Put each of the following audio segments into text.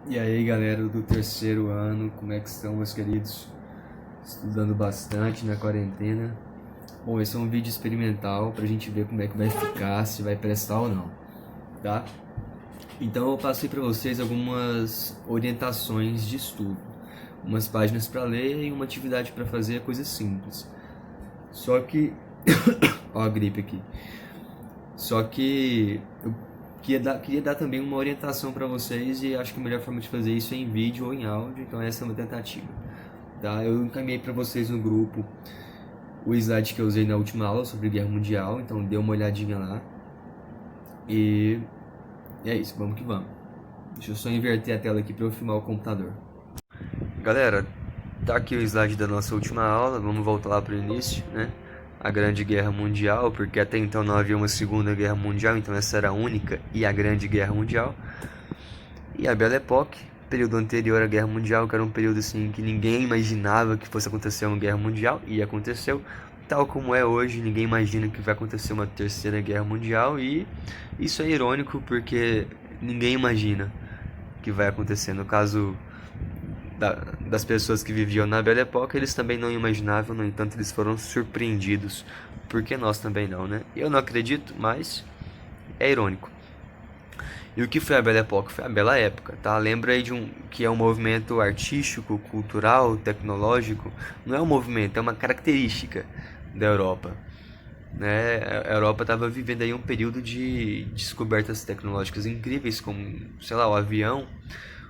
E aí, galera do terceiro ano, como é que estão, meus queridos? Estudando bastante na quarentena. Bom, esse é um vídeo experimental pra gente ver como é que vai ficar, se vai prestar ou não, tá? Então eu passei pra vocês algumas orientações de estudo, umas páginas pra ler e uma atividade pra fazer, coisa simples. Só que, ó a gripe aqui. Só que eu queria dar também uma orientação para vocês e acho que a melhor forma de fazer isso é em vídeo ou em áudio, então essa é uma tentativa. Tá? Eu encaminhei para vocês no grupo o slide que eu usei na última aula sobre Guerra Mundial, então dê uma olhadinha lá. E é isso, vamos que vamos. Deixa eu só inverter a tela aqui para eu filmar o computador. Galera, tá aqui o slide da nossa última aula, vamos voltar lá para o início, né? A Grande Guerra Mundial, porque até então não havia uma Segunda Guerra Mundial, então essa era a única e a Grande Guerra Mundial. E a Belle Époque, período anterior à Guerra Mundial, que era um período assim que ninguém imaginava que fosse acontecer uma Guerra Mundial, e aconteceu. Tal como é hoje, ninguém imagina que vai acontecer uma Terceira Guerra Mundial, e isso é irônico porque ninguém imagina que vai acontecer. No caso das pessoas que viviam na Belle Époque, eles também não imaginavam, no entanto, eles foram surpreendidos. Porque nós também não, né? Eu não acredito, mas é irônico. E o que foi a Belle Époque? Foi a Bela Época, tá? Lembra aí que é um movimento artístico, cultural, tecnológico. Não é um movimento, é uma característica da Europa. Né? A Europa estava vivendo aí um período de descobertas tecnológicas incríveis, como, sei lá, o avião.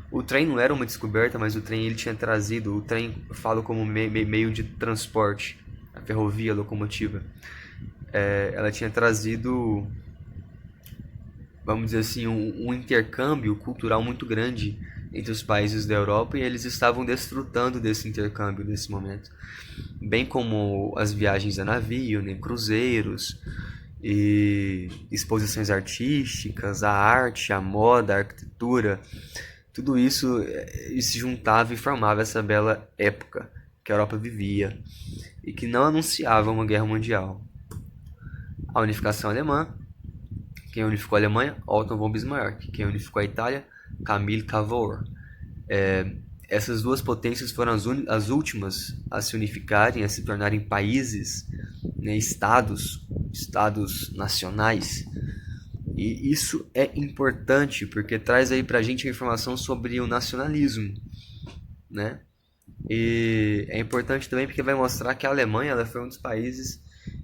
O trem não era uma descoberta, mas o trem ele tinha trazido, o trem eu falo como meio de transporte, a ferrovia, a locomotiva. Ela tinha trazido, vamos dizer assim, um intercâmbio cultural muito grande entre os países da Europa e eles estavam desfrutando desse intercâmbio nesse momento. Bem como as viagens a navio, né, cruzeiros e exposições artísticas, a arte, a moda, a arquitetura, tudo isso se juntava e formava essa bela época que a Europa vivia e que não anunciava uma guerra mundial. A unificação alemã. Quem unificou a Alemanha? Otto von Bismarck. Quem unificou a Itália? Camille Cavour. Essas duas potências foram as últimas a se unificarem, a se tornarem países, né, estados nacionais. E isso é importante porque traz aí pra gente a informação sobre o nacionalismo, né? E é importante também porque vai mostrar que a Alemanha ela foi um dos países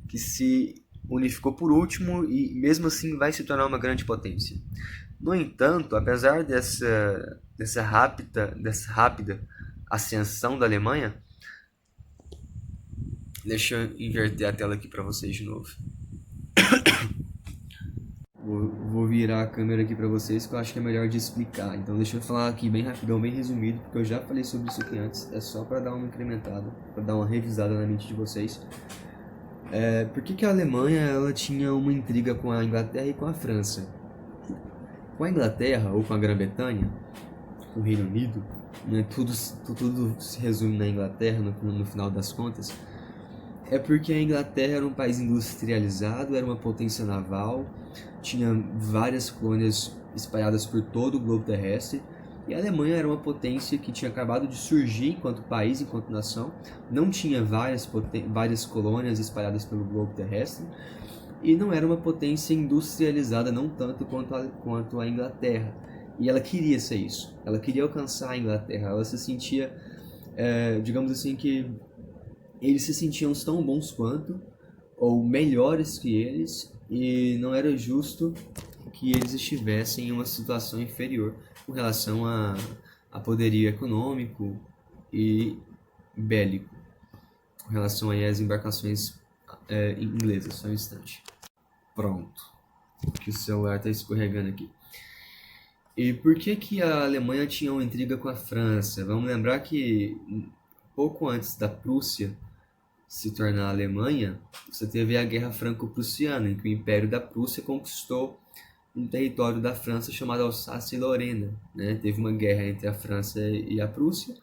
que se unificou por último e mesmo assim vai se tornar uma grande potência. No entanto, apesar dessa rápida ascensão da Alemanha, deixa eu inverter a tela aqui para vocês de novo. Vou virar a câmera aqui para vocês que eu acho que é melhor de explicar. Então deixa eu falar aqui bem rapidão, bem resumido, porque eu já falei sobre isso aqui antes. É só para dar uma incrementada, para dar uma revisada na mente de vocês. Por que a Alemanha ela tinha uma intriga com a Inglaterra e com a França? Com a Inglaterra ou com a Grã-Bretanha, com o Reino Unido, né, tudo se resume na Inglaterra no final das contas. É porque a Inglaterra era um país industrializado, era uma potência naval, tinha várias colônias espalhadas por todo o globo terrestre, e a Alemanha era uma potência que tinha acabado de surgir enquanto país, enquanto nação, não tinha várias colônias espalhadas pelo globo terrestre, e não era uma potência industrializada, não tanto quanto a Inglaterra. E ela queria ser isso, ela queria alcançar a Inglaterra, ela se sentia, digamos assim, que eles se sentiam tão bons quanto, ou melhores que eles, e não era justo que eles estivessem em uma situação inferior com relação a poderio econômico e bélico, com relação aí às embarcações inglesas. Só um instante. Pronto, que o celular está escorregando aqui. E por que a Alemanha tinha uma intriga com a França? Vamos lembrar que pouco antes da Prússia se tornar a Alemanha, você teve a Guerra Franco-Prussiana, em que o Império da Prússia conquistou um território da França chamado Alsácia e Lorena. Né? Teve uma guerra entre a França e a Prússia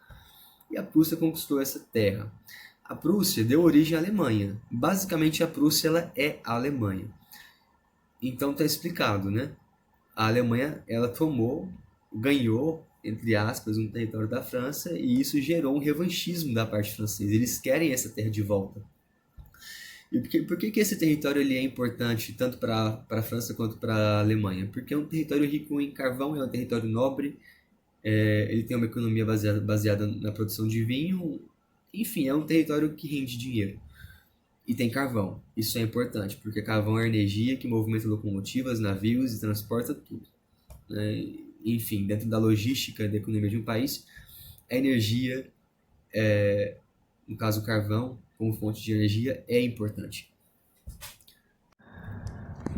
conquistou essa terra. A Prússia deu origem à Alemanha. Basicamente, a Prússia ela é a Alemanha. Então está explicado, né? A Alemanha ela ganhou entre aspas, um território da França, e isso gerou um revanchismo da parte francesa. Eles querem essa terra de volta. E por que esse território ele é importante tanto para a França quanto para a Alemanha? Porque é um território rico em carvão, é um território nobre, ele tem uma economia baseada na produção de vinho, enfim, é um território que rende dinheiro. E tem carvão. Isso é importante, porque carvão é energia que movimenta locomotivas, navios e transporta tudo, né? Enfim, dentro da logística da economia de um país, a energia, no caso o carvão, como fonte de energia, é importante.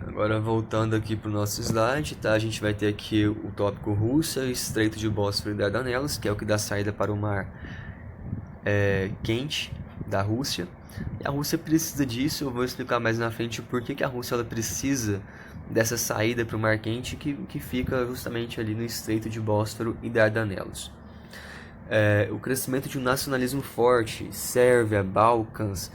Agora voltando aqui para o nosso slide, tá? A gente vai ter aqui o tópico Rússia, Estreito de Bósforo e Dardanelos, que é o que dá saída para o mar quente da Rússia. E a Rússia precisa disso, eu vou explicar mais na frente o porquê que a Rússia ela precisa dessa saída para o mar quente que fica justamente ali no Estreito de Bósforo e Dardanelos. O crescimento de um nacionalismo forte, Sérvia, Balcãs,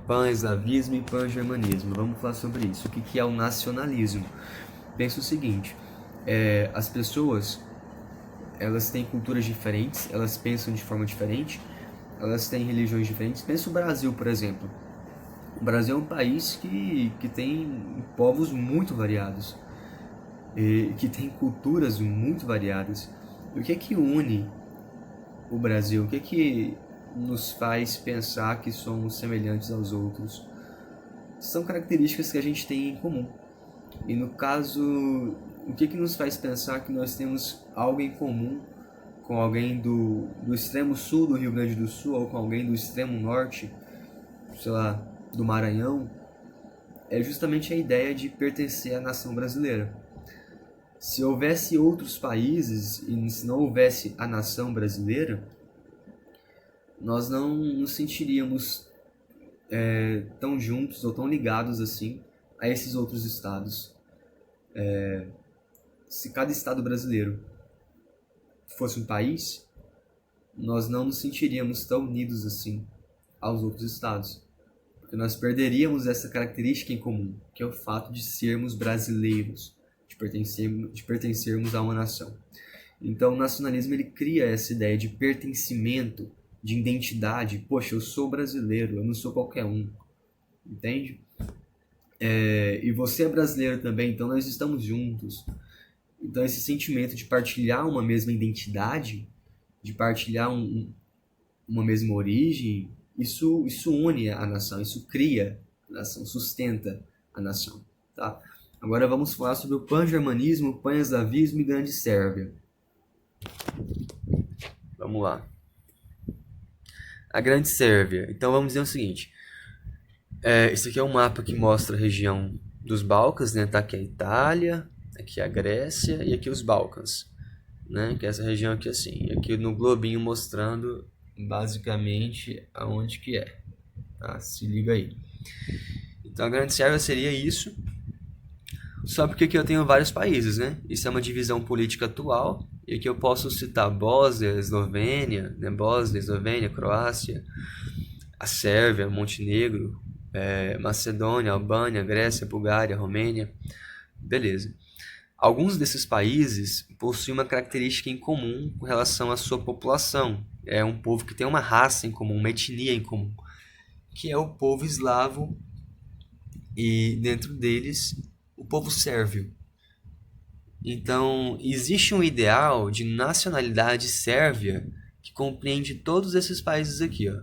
pan-eslavismo e pan-germanismo. Vamos falar sobre isso. O que é o nacionalismo? Pensa o seguinte, as pessoas elas têm culturas diferentes, elas pensam de forma diferente, elas têm religiões diferentes. Pensa o Brasil, por exemplo. O Brasil é um país que tem povos muito variados, que tem culturas muito variadas. E o que une o Brasil? O que nos faz pensar que somos semelhantes aos outros? São características que a gente tem em comum. E no caso, o que nos faz pensar que nós temos algo em comum com alguém do extremo sul do Rio Grande do Sul ou com alguém do extremo norte, sei lá, do Maranhão? É justamente a ideia de pertencer à nação brasileira. Se houvesse outros países e se não houvesse a nação brasileira, nós não nos sentiríamos tão juntos ou tão ligados assim a esses outros estados. Se cada estado brasileiro fosse um país, nós não nos sentiríamos tão unidos assim aos outros estados, porque nós perderíamos essa característica em comum, que é o fato de sermos brasileiros, de pertencermos a uma nação. Então o nacionalismo ele cria essa ideia de pertencimento, de identidade. Poxa, eu sou brasileiro, eu não sou qualquer um, entende? E você é brasileiro também, então nós estamos juntos. Então esse sentimento de partilhar uma mesma identidade, de partilhar uma mesma origem, isso une a nação, isso cria a nação, sustenta a nação, tá? Agora vamos falar sobre o pan-germanismo, pan-eslavismo e Grande Sérvia. Vamos lá. A Grande Sérvia. Então vamos dizer o seguinte. Esse aqui é um mapa que mostra a região dos Balcãs, né? Tá aqui a Itália, aqui a Grécia e aqui os Balcãs, né? Que é essa região aqui assim. E aqui no globinho mostrando basicamente aonde que é. Tá? Se liga aí. Então a Grande Sérvia seria isso. Só porque aqui eu tenho vários países, né? Isso é uma divisão política atual. E aqui eu posso citar Bósnia, Eslovênia, né? Bósnia, Eslovênia, Croácia, a Sérvia, Montenegro, Macedônia, Albânia, Grécia, Bulgária, Romênia. Beleza. Alguns desses países possuem uma característica em comum com relação à sua população. É um povo que tem uma raça em comum, uma etnia em comum, que é o povo eslavo e dentro deles o povo sérvio. Então, existe um ideal de nacionalidade sérvia que compreende todos esses países aqui, ó.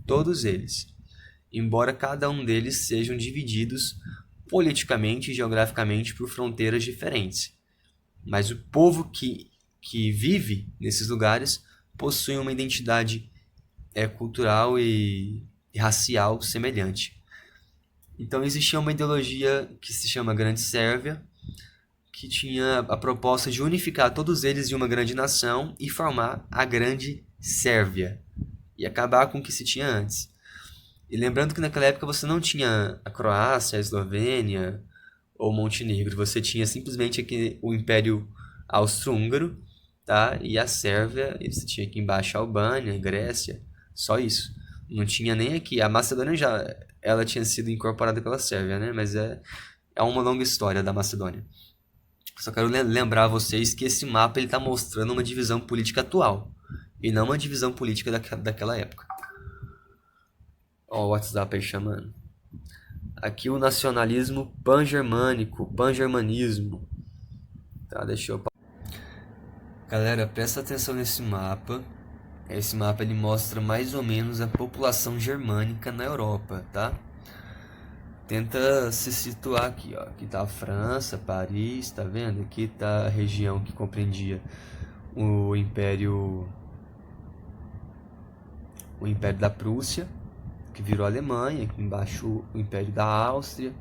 Todos eles. Embora cada um deles sejam divididos politicamente e geograficamente por fronteiras diferentes. Mas o povo que vive nesses lugares possui uma identidade cultural e racial semelhante. Então existia uma ideologia que se chama Grande Sérvia, que tinha a proposta de unificar todos eles em uma grande nação e formar a Grande Sérvia e acabar com o que se tinha antes. E lembrando que naquela época você não tinha a Croácia, a Eslovênia ou Montenegro, você tinha simplesmente aqui o Império Austro-Húngaro, tá? E a Sérvia, e você tinha aqui embaixo a Albânia, a Grécia, só isso. Não tinha nem aqui. A Macedônia ela tinha sido incorporada pela Sérvia, né? Mas é uma longa história da Macedônia. Só quero lembrar a vocês que esse mapa ele está mostrando uma divisão política atual e não uma divisão política daquela época. Ó, o WhatsApp aí chamando. Aqui o nacionalismo pan-germânico, pan-germanismo. Tá, deixa eu... Galera, presta atenção nesse mapa. Esse mapa ele mostra mais ou menos a população germânica na Europa, tá? Tenta se situar aqui, ó. Aqui tá a França, Paris, tá vendo? Aqui tá a região que compreendia o Império da Prússia, que virou Alemanha, aqui embaixo o Império da Áustria,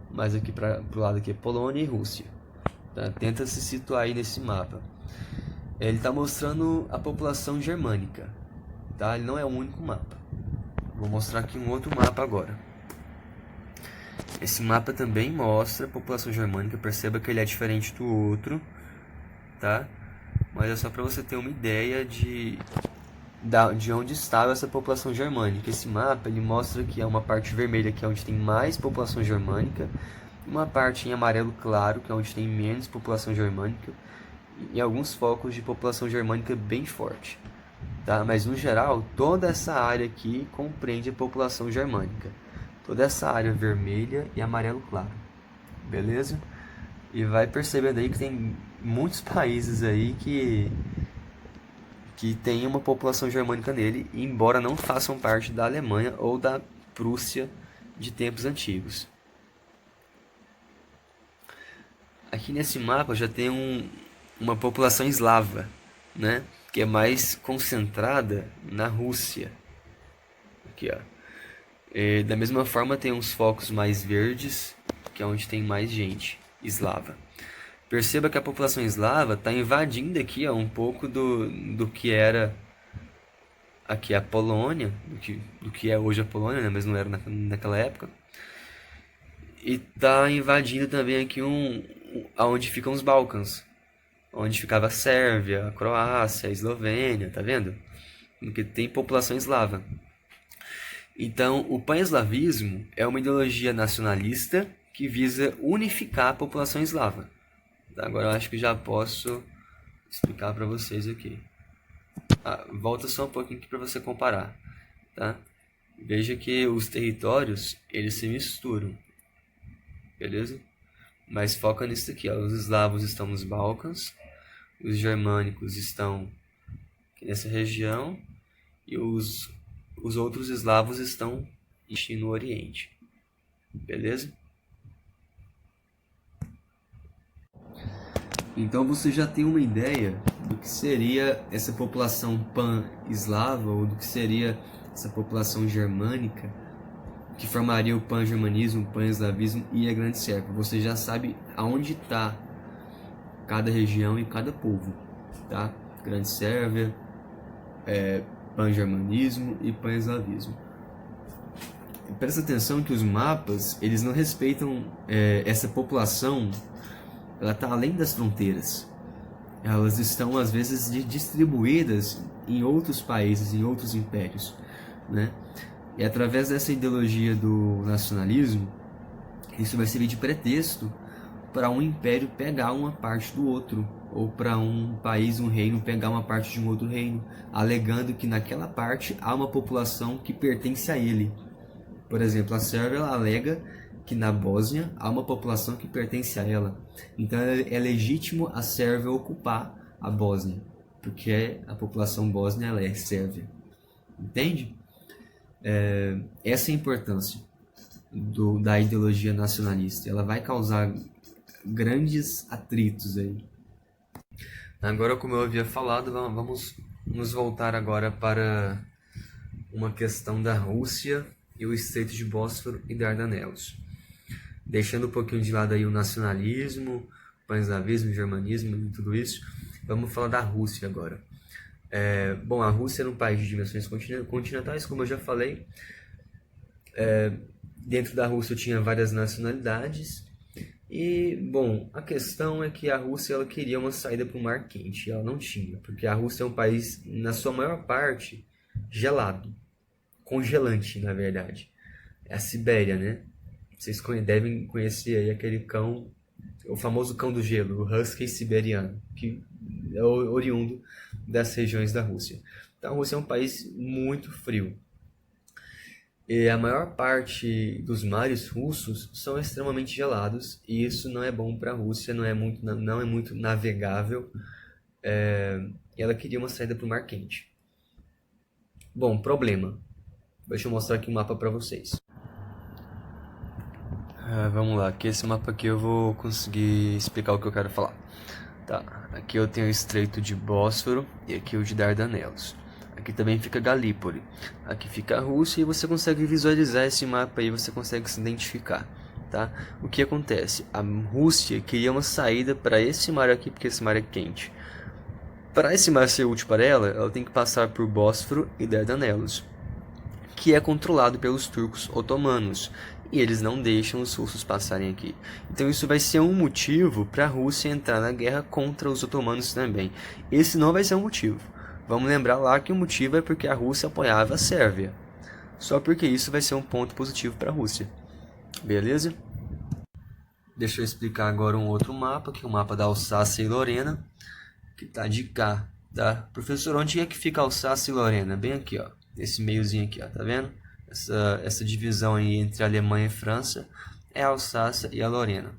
mas aqui pro lado aqui é Polônia e Rússia. Tá? Tenta se situar aí nesse mapa. Ele está mostrando a população germânica, tá? Ele não é o único mapa. Vou mostrar aqui um outro mapa agora. Esse mapa também mostra a população germânica, perceba que ele é diferente do outro, tá? Mas é só para você ter uma ideia de onde estava essa população germânica. Esse mapa ele mostra que é uma parte vermelha, que é onde tem mais população germânica, uma parte em amarelo claro, que é onde tem menos população germânica, e alguns focos de população germânica bem forte, tá? Mas no geral, toda essa área aqui compreende a população germânica. Toda essa área vermelha e amarelo claro, beleza? E vai percebendo aí que tem muitos países aí que tem uma população germânica nele, embora não façam parte da Alemanha ou da Prússia de tempos antigos. Aqui nesse mapa já tem uma população eslava, né? Que é mais concentrada na Rússia. Aqui, ó. E, da mesma forma tem uns focos mais verdes, que é onde tem mais gente eslava. Perceba que a população eslava está invadindo aqui, ó, um pouco do que era aqui a Polônia, do que é hoje a Polônia, né? Mas não era naquela época. E está invadindo também aqui aonde ficam os Balcãs, onde ficava a Sérvia, a Croácia, a Eslovênia, tá vendo? Porque tem população eslava. Então, o pan-eslavismo é uma ideologia nacionalista que visa unificar a população eslava. Agora eu acho que já posso explicar para vocês aqui. Volta só um pouquinho aqui para você comparar, tá? Veja que os territórios, eles se misturam, beleza? Mas foca nisso aqui, ó. Os eslavos estão nos Balcãs, os germânicos estão aqui nessa região e os outros eslavos estão no Oriente, beleza? Então você já tem uma ideia do que seria essa população pan-eslava ou do que seria essa população germânica que formaria o pan-germanismo, o pan-eslavismo e a Grande Sérvia. Você já sabe aonde está cada região e cada povo, tá? Grande Sérvia, pan-germanismo e pan-eslavismo. Presta atenção que os mapas, eles não respeitam essa população. Ela está além das fronteiras. Elas estão às vezes distribuídas em outros países, em outros impérios, né? E através dessa ideologia do nacionalismo, isso vai servir de pretexto para um império pegar uma parte do outro, ou para um país, um reino pegar uma parte de um outro reino, alegando que naquela parte há uma população que pertence a ele. Por exemplo, a Sérvia ela alega que na Bósnia há uma população que pertence a ela. Então é legítimo a Sérvia ocupar a Bósnia, porque a população bósnia ela é sérvia. Entende? Essa é a importância da ideologia nacionalista. Ela vai causar grandes atritos aí. Agora, como eu havia falado, vamos nos voltar agora para uma questão da Rússia e o Estreito de Bósforo e Dardanelos. Deixando um pouquinho de lado aí o nacionalismo, o pan-eslavismo, o germanismo e tudo isso, vamos falar da Rússia agora. Bom, a Rússia era um país de dimensões continentais, como eu já falei. Dentro da Rússia tinha várias nacionalidades. E, bom, a questão é que a Rússia ela queria uma saída para o Mar Quente. Ela não tinha, porque a Rússia é um país, na sua maior parte, gelado. Congelante, na verdade. É a Sibéria, né? Vocês devem conhecer aí aquele cão o famoso cão do gelo, o husky siberiano, que é oriundo das regiões da Rússia. Então a Rússia é um país muito frio. E a maior parte dos mares russos são extremamente gelados, e isso não é bom para a Rússia, não é muito navegável, e ela queria uma saída para o Mar Quente. Bom, problema. Deixa eu mostrar aqui um mapa para vocês. Vamos lá, aqui esse mapa aqui eu vou conseguir explicar o que eu quero falar. Tá, aqui eu tenho o Estreito de Bósforo e aqui o de Dardanelos. Aqui também fica Galípoli. Aqui fica a Rússia e você consegue visualizar esse mapa aí, você consegue se identificar, tá? O que acontece? A Rússia queria uma saída para esse mar aqui, porque esse mar é quente. Para esse mar ser útil para ela, ela tem que passar por Bósforo e Dardanelos, que é controlado pelos turcos otomanos, e eles não deixam os russos passarem aqui. Então isso vai ser um motivo para a Rússia entrar na guerra contra os otomanos também. Esse não vai ser um motivo. Vamos lembrar lá que o motivo é porque a Rússia apoiava a Sérvia. Só porque isso vai ser um ponto positivo para a Rússia. Beleza? Deixa eu explicar agora um outro mapa, que é o mapa da Alsácia e Lorena, que tá de cá, tá? Professor, onde é que fica a Alsácia e Lorena? Bem aqui, ó. Esse meiozinho aqui, ó, tá vendo? Essa divisão aí entre a Alemanha e a França é a Alsácia e a Lorena.